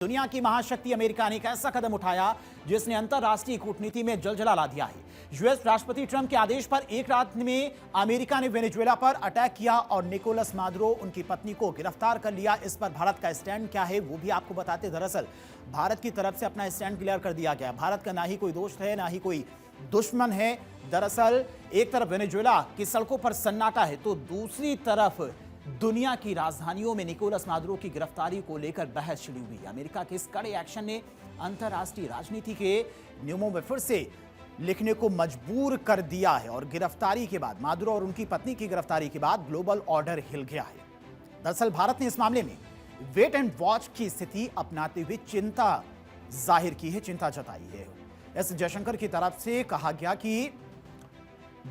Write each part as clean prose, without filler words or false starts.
दुनिया की महाशक्ति अमेरिका ने एक ऐसा कदम उठाया जिसने अंतरराष्ट्रीय कूटनीति में जलजला ला दिया है। यूएस राष्ट्रपति ट्रंप के आदेश पर एक रात में अमेरिका ने वेनेजुएला पर अटैक किया और निकोलस मादुरो उनकी पत्नी को गिरफ्तार कर लिया। इस पर भारत का स्टैंड क्या है वो भी आपको बताते। दरअसल भारत की तरफ से अपना स्टैंड क्लियर कर दिया गया। भारत का ना ही कोई दोस्त है ना ही कोई दुश्मन है। दरअसल एक तरफ वेनेजुएला की सड़कों पर सन्नाटा है तो दूसरी तरफ दुनिया की राजधानियों में निकोलस मादुरो की गिरफ्तारी को लेकर बहस छिड़ी हुई। अमेरिका के इस कड़े एक्शन ने अंतरराष्ट्रीय राजनीति के नियमों में फिर से लिखने को मजबूर कर दिया है और गिरफ्तारी के बाद मादुरो और उनकी पत्नी की गिरफ्तारी के बाद ग्लोबल ऑर्डर हिल गया है। दरअसल भारत ने इस मामले में वेट एंड वॉच की स्थिति अपनाते हुए चिंता जाहिर की है, चिंता जताई है। एस जयशंकर की तरफ से कहा गया कि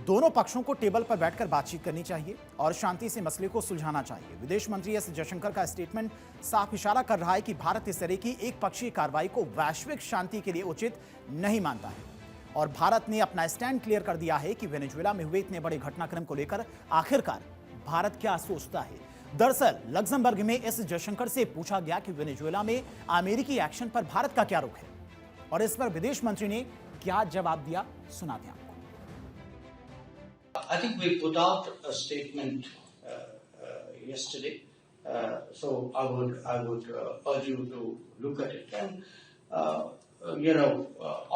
दोनों पक्षों को टेबल पर बैठकर बातचीत करनी चाहिए और शांति से मसले को सुलझाना चाहिए। विदेश मंत्री एस जयशंकर का स्टेटमेंट साफ इशारा कर रहा है कि भारत इस तरह की एक पक्षीय कार्रवाई को वैश्विक शांति के लिए उचित नहीं मानता है और भारत ने अपना स्टैंड क्लियर कर दिया है कि वेनेजुएला में हुए इतने बड़े घटनाक्रम को लेकर आखिरकार भारत क्या सोचता है। दरअसल लक्जमबर्ग में एस जयशंकर से पूछा गया कि वेनेजुएला में अमेरिकी एक्शन पर भारत का क्या रुख है और इस पर विदेश मंत्री ने क्या जवाब दिया, सुनाते हैं आपको। I think we put out a statement yesterday, so I would urge you to look at it. And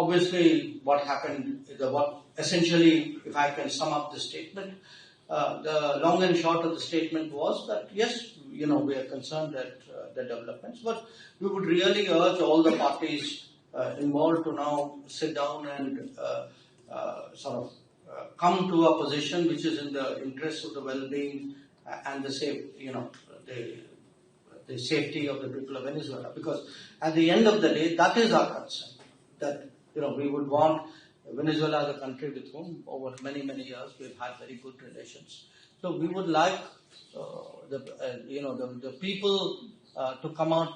obviously, what happened, essentially, if I can sum up the statement, the long and short of the statement was that yes, we are concerned at the developments, but we would really urge all the parties involved to now sit down and sort of come to a position which is in the interest of the well-being and the safety of the people of Venezuela. Because at the end of the day, that is our concern. That we would want Venezuela as a country with whom over many years we've had very good relations. So we would like the people to come out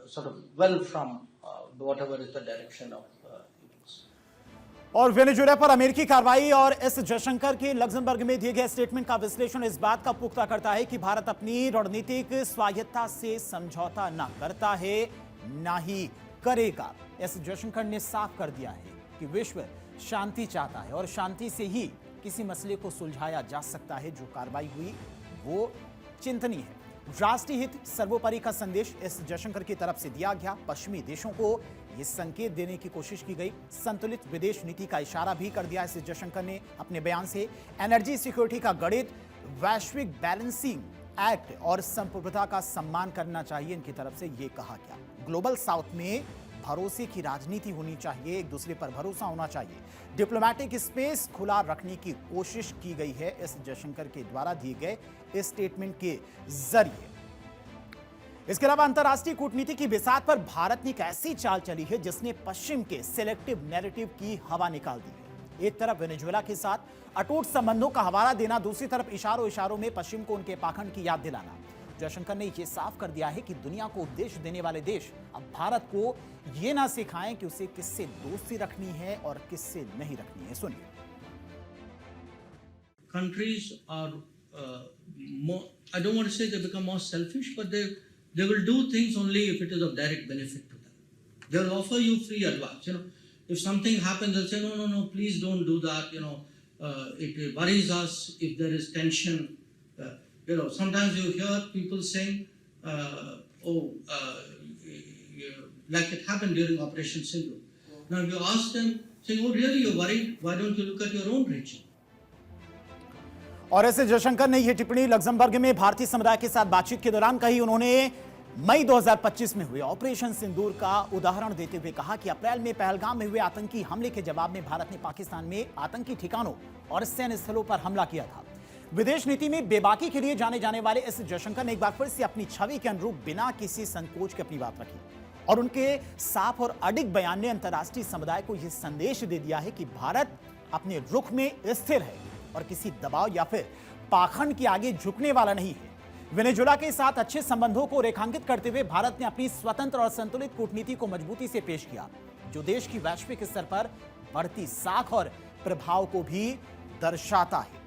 sort of well from whatever is the direction of. और Venezuela पर अमेरिकी कार्रवाई और S Jaishankar के Luxembourg में दिए गए statement का विश्लेषण इस बात का पुख्ता करता है कि भारत अपनी रणनीतिक स्वायत्तता से समझौता ना करता है ना ही करेगा। एस जयशंकर ने साफ कर दिया है कि विश्व शांति चाहता है और शांति से ही किसी मसले को सुलझाया जा सकता है। जो कार्रवाई हुई वो चिंतनीय है। राष्ट्रीय हित सर्वोपरि का संदेश एस जयशंकर की तरफ से दिया गया। पश्चिमी देशों को ये संकेत देने की कोशिश की गई। संतुलित विदेश नीति का इशारा भी कर दिया एस जयशंकर ने अपने बयान से। एनर्जी सिक्योरिटी का गणित, वैश्विक बैलेंसिंग एक्ट और संप्रभुता का सम्मान करना चाहिए, इनकी तरफ से ये कहा गया। ग्लोबल साउथ में भरोसे की राजनीति होनी चाहिए, एक दूसरे पर भरोसा होना चाहिए। डिप्लोमैटिक स्पेस खुला रखने की कोशिश की गई है एस जयशंकर के द्वारा दिए गए स्टेटमेंट के जरिए। इसके अलावा अंतरराष्ट्रीय कूटनीति की बिसात पर भारत ने एक ऐसी चाल चली है जिसने पश्चिम के सिलेक्टिव नैरेटिव की हवा निकाल दी है। एक तरफ वेनेजुएला के साथ अटूट संबंधों का हवाला देना, दूसरी तरफ इशारों में पश्चिम को उनके पाखंड की याद दिलाना। जयशंकर ने यह साफ कर दिया है कि दुनिया को उपदेश देने वाले देश अब भारत को यह ना सिखाएं कि उसे किससे दोस्ती रखनी है और किससे नहीं रखनी है। सुनिए। Countries are more, I don't want to say they become more selfish, but they will do things only if it is of direct benefit to them. They will offer you free advice. If something happens, they'll say, no, please don't do that. It worries us if there is tension. Sometimes you hear people saying, like it happened during Operation Sindhu. Now you ask them, saying, oh really, you're worried? Why don't you look at your own region? और ऐसे जयशंकर ने यह टिप्पणी Luxembourg में भारतीय समुदाय के साथ बातचीत के दौरान कही। उन्होंने मई 2025 में हुए ऑपरेशन सिंदूर का उदाहरण देते हुए कहा कि अप्रैल में पहलगाम में हुए आतंकी हमले के जवाब में भारत ने पाकिस्तान में आतंकी ठिकानों और सैन्य स्थलों पर हमला किया था। विदेश नीति में बेबाकी के लिए जाने जाने वाले एस जयशंकर ने एक बार फिर से अपनी छवि के अनुरूप बिना किसी संकोच के अपनी बात रखी और उनके साफ और अडिग बयान ने अंतरराष्ट्रीय समुदाय को यह संदेश दे दिया है कि भारत अपने रुख में स्थिर है और किसी दबाव या फिर पाखंड के आगे झुकने वाला नहीं है। वेनेजुएला के साथ अच्छे संबंधों को रेखांकित करते हुए भारत ने अपनी स्वतंत्र और संतुलित कूटनीति को मजबूती से पेश किया, जो देश की वैश्विक स्तर पर बढ़ती साख और प्रभाव को भी दर्शाता है।